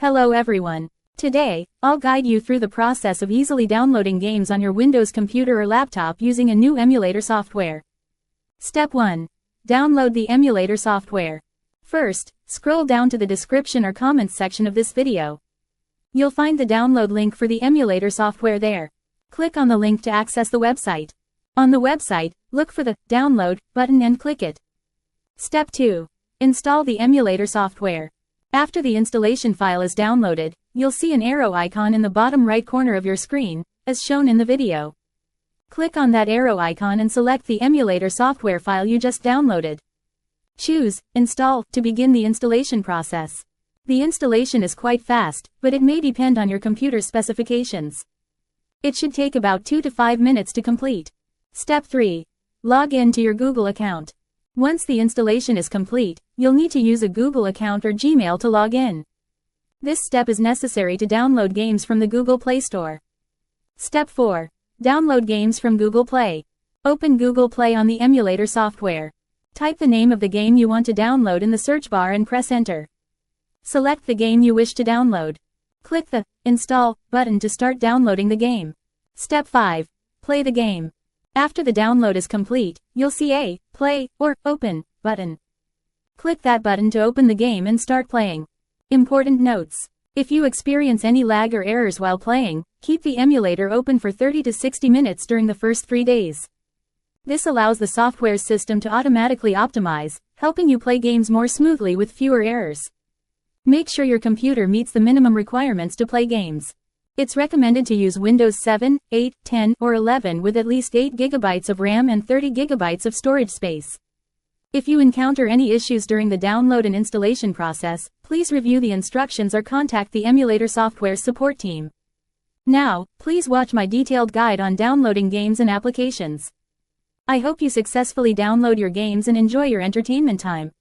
Hello everyone. Today, I'll guide you through the process of easily downloading games on your Windows computer or laptop using a new emulator software. Step 1. Download the emulator software. First, scroll down to the description or comments section of this video. You'll find the download link for the emulator software there. Click on the link to access the website. On the website, look for the Download button and click it. Step 2. Install the emulator software. After the installation file is downloaded, you'll see an arrow icon in the bottom right corner of your screen, as shown in the video. Click on that arrow icon and select the emulator software file you just downloaded. Choose Install to begin the installation process. The installation is quite fast, but it may depend on your computer specifications. It should take about 2 to 5 minutes to complete. Step 3. Log in to your Google account. Once the installation is complete, you'll need to use a Google account or Gmail to log in. This step is necessary to download games from the Google Play Store. Step 4. Download games from Google Play. Open Google Play on the emulator software. Type the name of the game you want to download in the search bar and press Enter. Select the game you wish to download. Click the Install button to start downloading the game. Step 5. Play the game. After the download is complete, you'll see a Play or Open button. Click that button to open the game and start playing. Important notes. If you experience any lag or errors while playing, keep the emulator open for 30 to 60 minutes during the first 3 days. This allows the software's system to automatically optimize, helping you play games more smoothly with fewer errors. Make sure your computer meets the minimum requirements to play games. It's recommended to use Windows 7, 8, 10, or 11 with at least 8 GB of RAM and 30 GB of storage space. If you encounter any issues during the download and installation process, please review the instructions or contact the emulator software support team. Now, please watch my detailed guide on downloading games and applications. I hope you successfully download your games and enjoy your entertainment time.